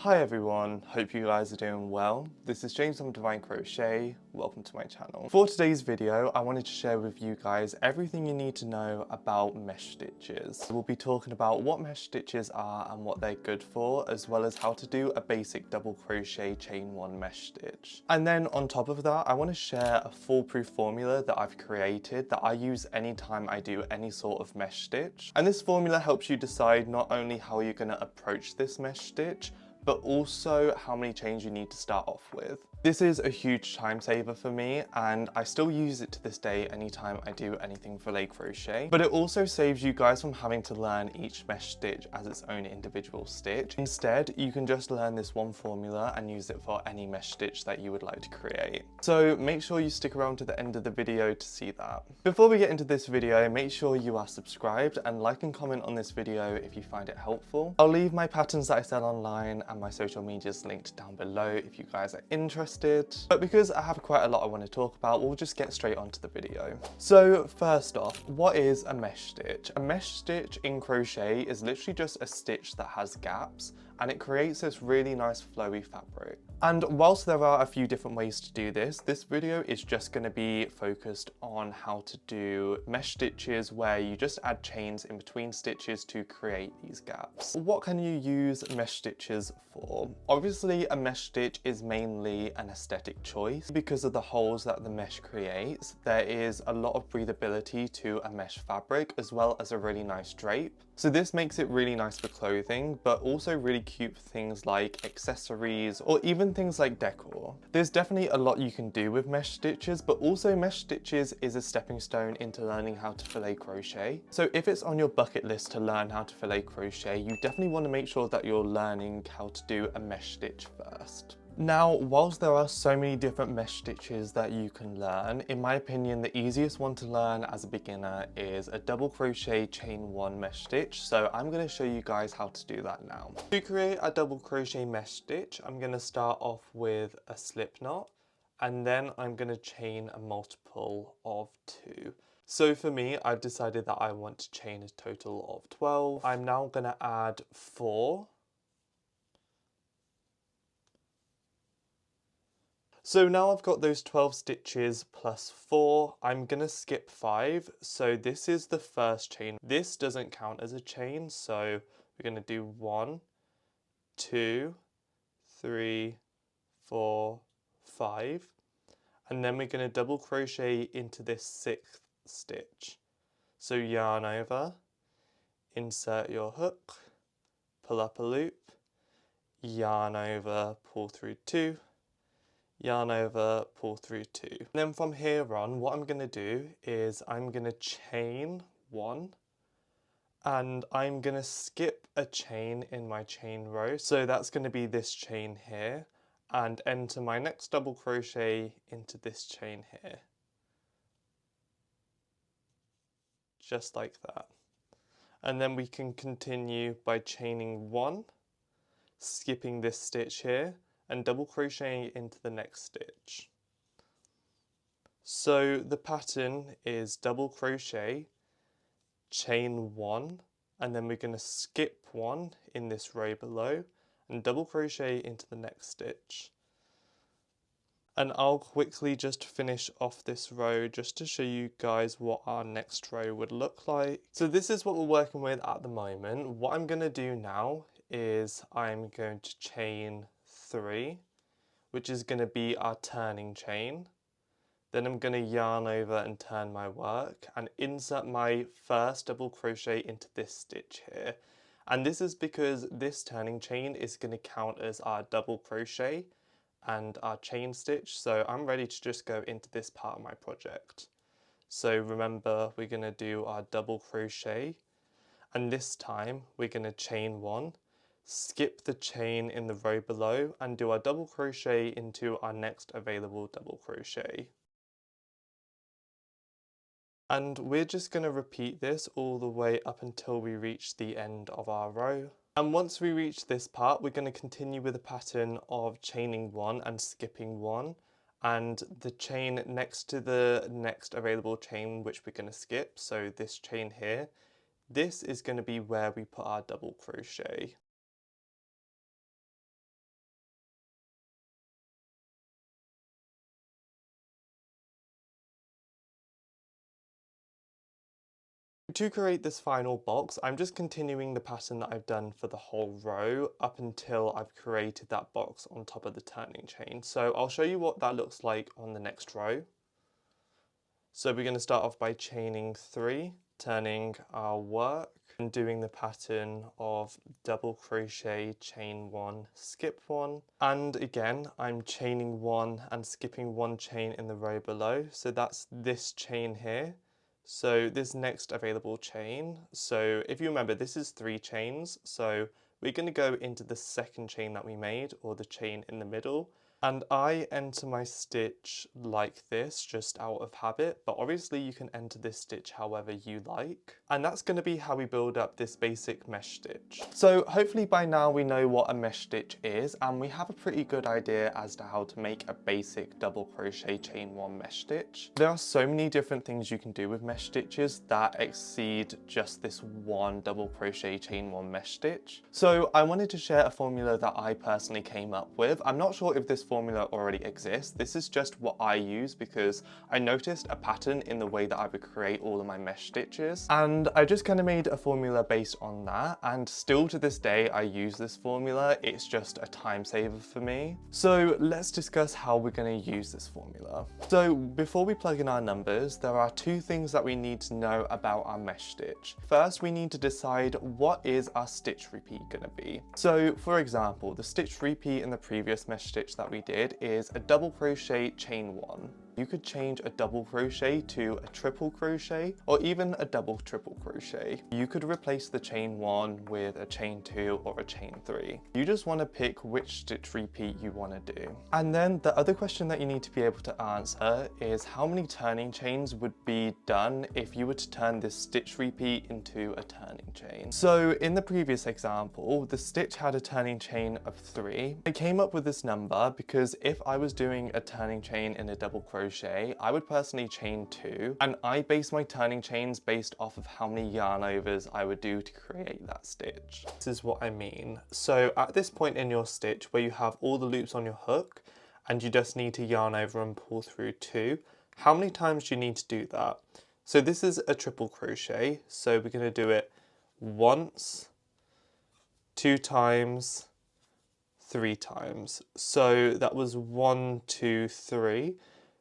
Hi everyone, hope you guys are doing well. This is James from Divine Crochet. Welcome to my channel. For today's video, I wanted to share with you guys everything you need to know about mesh stitches. We'll be talking about what mesh stitches are and what they're good for, as well as how to do a basic double crochet chain one mesh stitch. And then on top of that, I want to share a foolproof formula that I've created that I use anytime I do any sort of mesh stitch. And this formula helps you decide not only how you're going to approach this mesh stitch, but also how many chains you need to start off with. This is a huge time saver for me, and I still use it to this day anytime I do anything filet crochet. But it also saves you guys from having to learn each mesh stitch as its own individual stitch. Instead, you can just learn this one formula and use it for any mesh stitch that you would like to create. So make sure you stick around to the end of the video to see that. Before we get into this video, make sure you are subscribed and like and comment on this video if you find it helpful. I'll leave my patterns that I sell online and my social medias linked down below if you guys are interested. But because I have quite a lot I want to talk about, we'll just get straight onto the video. So first off, what is a mesh stitch? A mesh stitch in crochet is literally just a stitch that has gaps, and it creates this really nice flowy fabric. And whilst there are a few different ways to do this video is just going to be focused on how to do mesh stitches where you just add chains in between stitches to create these gaps. What can you use mesh stitches for? Obviously, a mesh stitch is mainly an aesthetic choice. Because of the holes that the mesh creates, there is a lot of breathability to a mesh fabric as well as a really nice drape. So this makes it really nice for clothing, but also really cute for things like accessories or even things like decor. There's definitely a lot you can do with mesh stitches, but also mesh stitches is a stepping stone into learning how to filet crochet. So if it's on your bucket list to learn how to filet crochet, you definitely want to make sure that you're learning how to do a mesh stitch first. Now, whilst there are so many different mesh stitches that you can learn, in my opinion, the easiest one to learn as a beginner is a double crochet chain one mesh stitch. So I'm going to show you guys how to do that now. To create a double crochet mesh stitch, I'm going to start off with a slip knot, and then I'm going to chain a multiple of 2. So for me, I've decided that I want to chain a total of 12. I'm now going to add 4. So now I've got those 12 stitches plus 4, I'm going to skip 5. So this is the first chain. This doesn't count as a chain, so we're going to do 1, 2, 3, 4, 5. And then we're going to double crochet into this 6th stitch. So yarn over, insert your hook, pull up a loop, yarn over, pull through 2, yarn over, pull through 2. And then from here on, what I'm going to do is I'm going to chain 1, and I'm going to skip a chain in my chain row. So that's going to be this chain here, and enter my next double crochet into this chain here. Just like that. And then we can continue by chaining 1, skipping this stitch here, and double crocheting into the next stitch. So the pattern is double crochet, chain 1, and then we're going to skip 1 in this row below and double crochet into the next stitch. And I'll quickly just finish off this row just to show you guys what our next row would look like. So this is what we're working with at the moment. What I'm going to do now is I'm going to chain 3, which is going to be our turning chain. Then I'm going to yarn over and turn my work and insert my first double crochet into this stitch here. And this is because this turning chain is going to count as our double crochet and our chain stitch. So I'm ready to just go into this part of my project. So remember, we're going to do our double crochet, and this time we're going to chain 1, skip the chain in the row below and do our double crochet into our next available double crochet. And we're just going to repeat this all the way up until we reach the end of our row. And once we reach this part, we're going to continue with the pattern of chaining 1 and skipping 1, and the chain next to the next available chain which we're going to skip, so this chain here, this is going to be where we put our double crochet. To create this final box, I'm just continuing the pattern that I've done for the whole row up until I've created that box on top of the turning chain. So I'll show you what that looks like on the next row. So we're going to start off by chaining 3, turning our work and doing the pattern of double crochet, chain 1, skip 1. And again, I'm chaining 1 and skipping 1 chain in the row below. So that's this chain here. So this next available chain, so if you remember, this is 3 chains, so we're going to go into the second chain that we made, or the chain in the middle, and I enter my stitch like this, just out of habit, but obviously you can enter this stitch however you like, and that's going to be how we build up this basic mesh stitch. So hopefully by now we know what a mesh stitch is, and we have a pretty good idea as to how to make a basic double crochet chain 1 mesh stitch. There are so many different things you can do with mesh stitches that exceed just this one double crochet chain 1 mesh stitch. So I wanted to share a formula that I personally came up with. I'm not sure if this formula already exists. This is just what I use because I noticed a pattern in the way that I would create all of my mesh stitches, and I just kind of made a formula based on that, and still to this day I use this formula. It's just a time saver for me. So let's discuss how we're going to use this formula. So before we plug in our numbers, there are 2 things that we need to know about our mesh stitch. First, we need to decide what is our stitch repeat going to be. So for example, the stitch repeat in the previous mesh stitch that we did is a double crochet chain 1. You could change a double crochet to a triple crochet, or even a double triple crochet. You could replace the chain 1 with a chain 2 or a chain 3. You just want to pick which stitch repeat you want to do. And then the other question that you need to be able to answer is how many turning chains would be done if you were to turn this stitch repeat into a turning chain. So in the previous example, the stitch had a turning chain of 3. I came up with this number because if I was doing a turning chain in a double crochet, I would personally chain 2, and I base my turning chains based off of how many yarn overs I would do to create that stitch. This is what I mean. So at this point in your stitch where you have all the loops on your hook and you just need to yarn over and pull through 2, how many times do you need to do that? So this is a triple crochet, so we're going to do it once, 2 times, 3 times. So that was 1, 2, 3.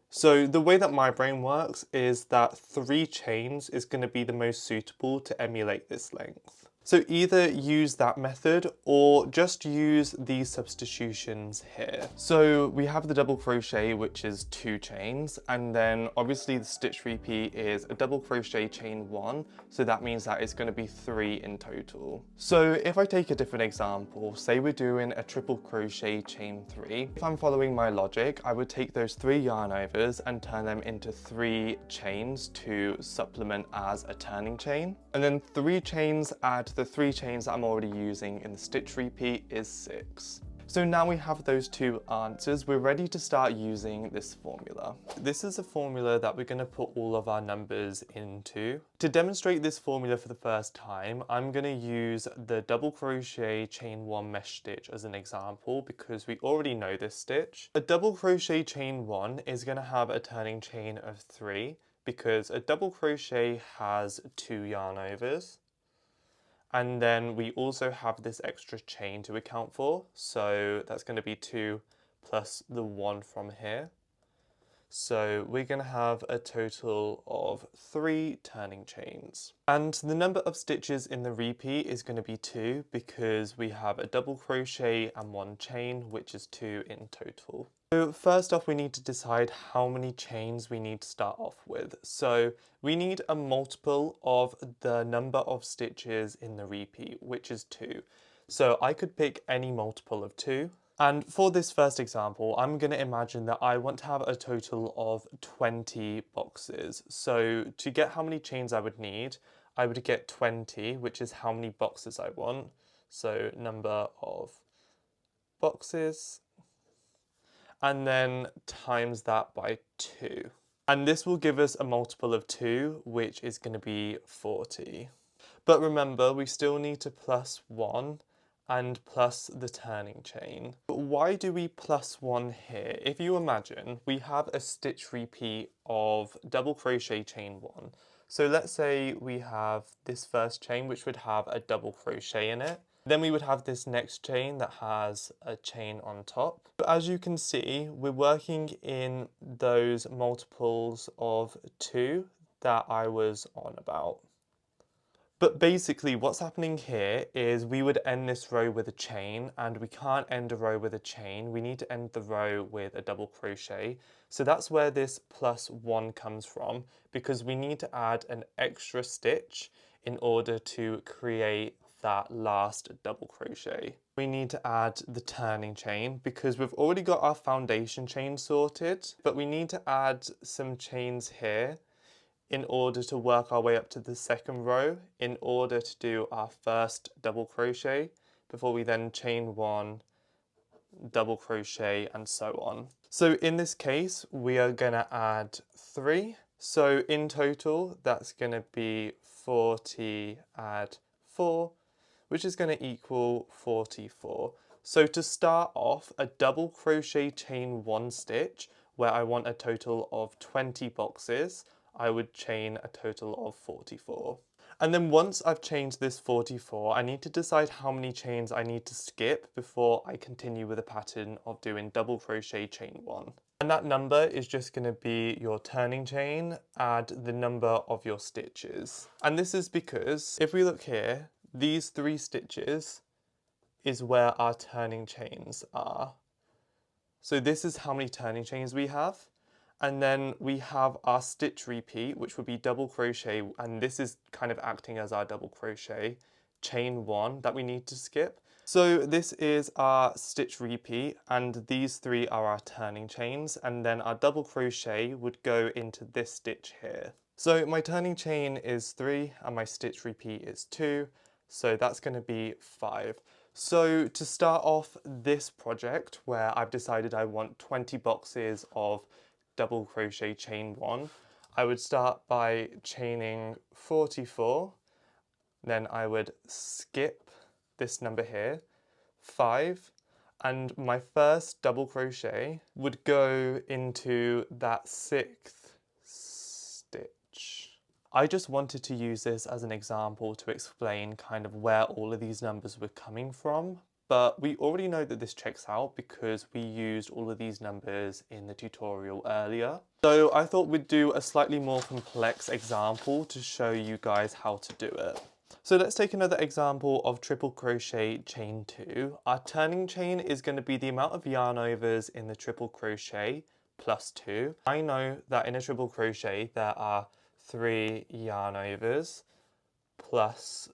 So the way that my brain works is that 3 chains is going to be the most suitable to emulate this length. So either use that method or just use these substitutions here. So we have the double crochet, which is 2 chains, and then obviously the stitch repeat is a double crochet chain 1, so that means that it's going to be 3 in total. So if I take a different example, say we're doing a triple crochet chain 3, if I'm following my logic, I would take those 3 yarn overs and turn them into 3 chains to supplement as a turning chain, and then 3 chains add the 3 chains that I'm already using in the stitch repeat is 6. So now we have those 2 answers, we're ready to start using this formula. This is a formula that we're going to put all of our numbers into. To demonstrate this formula for the first time, I'm going to use the double crochet chain 1 mesh stitch as an example because we already know this stitch. A double crochet chain 1 is going to have a turning chain of 3 because a double crochet has 2 yarn overs. And then we also have this extra chain to account for, so that's going to be 2 plus the 1 from here. So we're going to have a total of 3 turning chains. And the number of stitches in the repeat is going to be 2 because we have a double crochet and 1 chain, which is 2 in total. So first off, we need to decide how many chains we need to start off with. So we need a multiple of the number of stitches in the repeat, which is 2. So I could pick any multiple of 2. And for this first example, I'm going to imagine that I want to have a total of 20 boxes. So to get how many chains I would need, I would get 20, which is how many boxes I want. So number of boxes, and then times that by 2. And this will give us a multiple of 2, which is going to be 40. But remember, we still need to plus 1 and plus the turning chain. But why do we plus 1 here? If you imagine, we have a stitch repeat of double crochet chain 1. So let's say we have this first chain which would have a double crochet in it. Then we would have this next chain that has a chain on top. But as you can see, we're working in those multiples of 2 that I was on about. But basically what's happening here is we would end this row with a chain, and we can't end a row with a chain. We need to end the row with a double crochet. So that's where this +1 comes from, because we need to add an extra stitch in order to create that last double crochet. We need to add the turning chain because we've already got our foundation chain sorted, but we need to add some chains here in order to work our way up to the second row in order to do our first double crochet before we then chain 1, double crochet, and so on. So in this case we are going to add 3, so in total that's going to be 40 add 4, which is going to equal 44. So to start off, a double crochet chain 1 stitch where I want a total of 20 boxes, I would chain a total of 44. And then once I've chained this 44, I need to decide how many chains I need to skip before I continue with a pattern of doing double crochet chain 1. And that number is just going to be your turning chain, add the number of your stitches. And this is because if we look here, these 3 stitches is where our turning chains are. So this is how many turning chains we have. And then we have our stitch repeat, which would be double crochet, and this is kind of acting as our double crochet, chain 1 that we need to skip. So this is our stitch repeat, and these 3 are our turning chains, and then our double crochet would go into this stitch here. So my turning chain is 3 and my stitch repeat is 2, so that's going to be 5. So to start off this project where I've decided I want 20 boxes of double crochet chain 1, I would start by chaining 44, then I would skip this number here, 5, and my first double crochet would go into that 6th stitch. I just wanted to use this as an example to explain kind of where all of these numbers were coming from. But we already know that this checks out because we used all of these numbers in the tutorial earlier. So I thought we'd do a slightly more complex example to show you guys how to do it. So let's take another example of triple crochet chain 2. Our turning chain is going to be the amount of yarn overs in the triple crochet plus 2. I know that in a triple crochet there are 3 yarn overs plus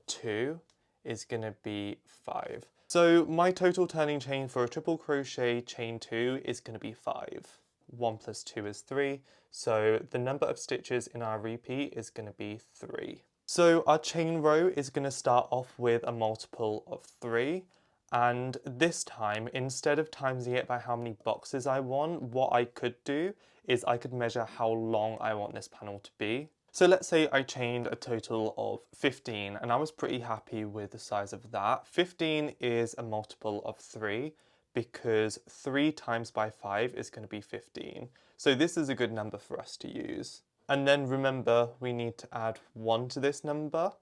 2 is going to be 5. So my total turning chain for a triple crochet chain 2 is going to be 5. 1 plus 2 is 3, so the number of stitches in our repeat is going to be 3. So our chain row is going to start off with a multiple of 3, and this time, instead of timesing it by how many boxes I want, what I could do is I could measure how long I want this panel to be. So let's say I chained a total of 15 and I was pretty happy with the size of that. 15 is a multiple of 3 because 3 times by 5 is going to be 15. So this is a good number for us to use. And then remember, we need to add 1 to this number,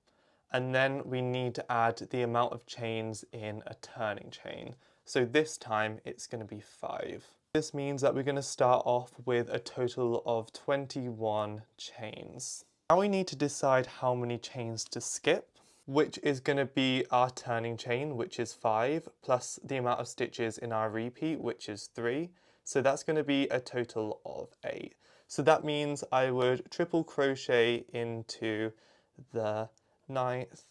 and then we need to add the amount of chains in a turning chain. So this time it's going to be 5. This means that we're going to start off with a total of 21 chains. Now we need to decide how many chains to skip, which is going to be our turning chain, which is 5, plus the amount of stitches in our repeat, which is 3. So that's going to be a total of 8. So that means I would triple crochet into the 9th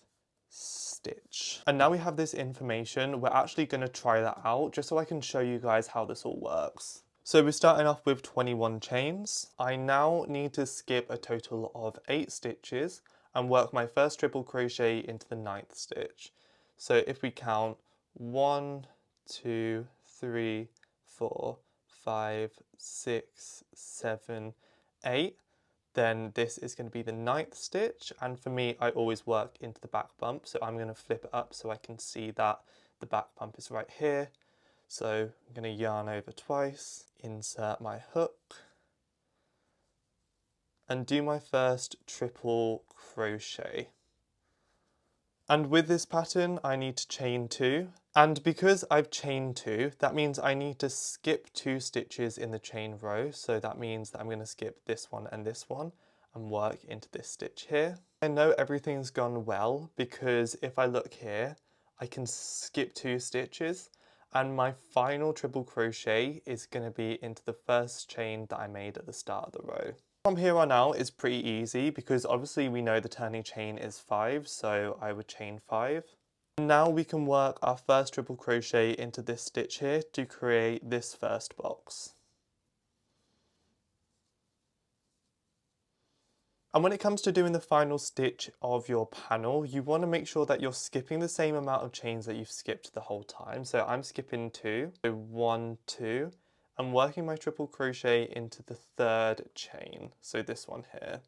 stitch. And now we have this information, we're actually going to try that out just so I can show you guys how this all works. So we're starting off with 21 chains. I now need to skip a total of 8 stitches and work my first triple crochet into the 9th stitch. So if we count 1, 2, 3, 4, 5, 6, 7, 8, then this is going to be the 9th stitch, and for me I always work into the back bump, so I'm going to flip it up so I can see that the back bump is right here. So I'm going to yarn over twice, insert my hook, and do my first triple crochet. And with this pattern, I need to chain 2. And because I've chained 2, that means I need to skip 2 stitches in the chain row. So that means that I'm going to skip this one and work into this stitch here. I know everything's gone well because if I look here, I can skip 2 stitches and my final triple crochet is going to be into the first chain that I made at the start of the row. From here on out it's pretty easy because obviously we know the turning chain is 5, so I would chain 5. Now we can work our first triple crochet into this stitch here to create this first box. And when it comes to doing the final stitch of your panel, you want to make sure that you're skipping the same amount of chains that you've skipped the whole time. So I'm skipping 2, so 1, 2. I'm working my triple crochet into the third chain, so this one here.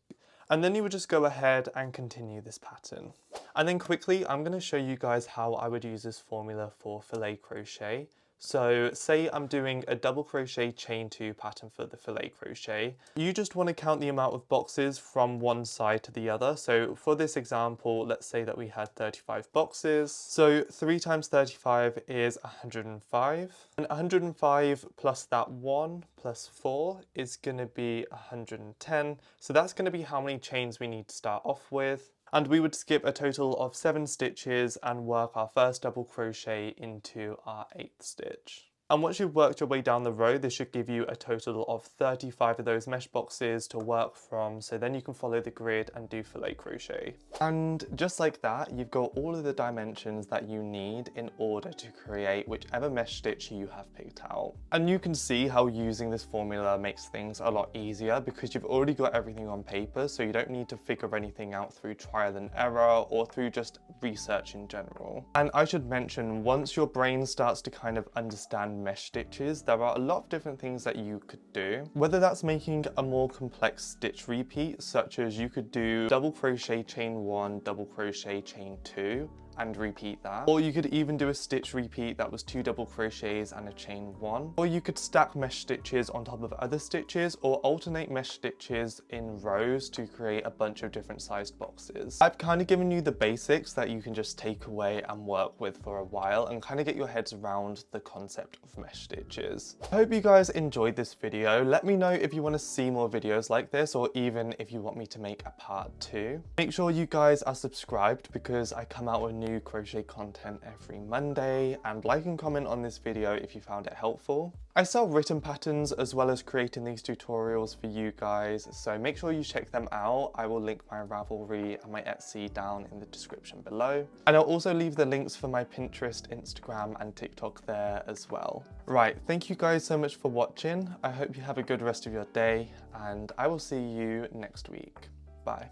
And then you would just go ahead and continue this pattern. And then quickly, I'm going to show you guys how I would use this formula for filet crochet. So say I'm doing a double crochet chain 2 pattern for the filet crochet. You just want to count the amount of boxes from one side to the other. So for this example, let's say that we had 35 boxes. So 3 times 35 is 105. And 105 plus that 1 plus 4 is going to be 110. So that's going to be how many chains we need to start off with. And we would skip a total of 7 stitches and work our first double crochet into our 8th stitch. And once you've worked your way down the row, this should give you a total of 35 of those mesh boxes to work from, so then you can follow the grid and do filet crochet. And just like that, you've got all of the dimensions that you need in order to create whichever mesh stitch you have picked out. And you can see how using this formula makes things a lot easier because you've already got everything on paper, so you don't need to figure anything out through trial and error or through just research in general. And I should mention, once your brain starts to kind of understand mesh stitches, there are a lot of different things that you could do. Whether that's making a more complex stitch repeat, such as you could do double crochet chain 1, double crochet chain 2, and repeat that. Or you could even do a stitch repeat that was 2 double crochets and a chain 1. Or you could stack mesh stitches on top of other stitches or alternate mesh stitches in rows to create a bunch of different sized boxes. I've kind of given you the basics that you can just take away and work with for a while and kind of get your heads around the concept of mesh stitches. I hope you guys enjoyed this video. Let me know if you want to see more videos like this or even if you want me to make a part 2. Make sure you guys are subscribed because I come out with new crochet content every Monday, and like and comment on this video if you found it helpful. I sell written patterns as well as creating these tutorials for you guys, so make sure you check them out. I will link my Ravelry and my Etsy down in the description below. And I'll also leave the links for my Pinterest, Instagram and TikTok there as well. Right, thank you guys so much for watching. I hope you have a good rest of your day and I will see you next week. Bye.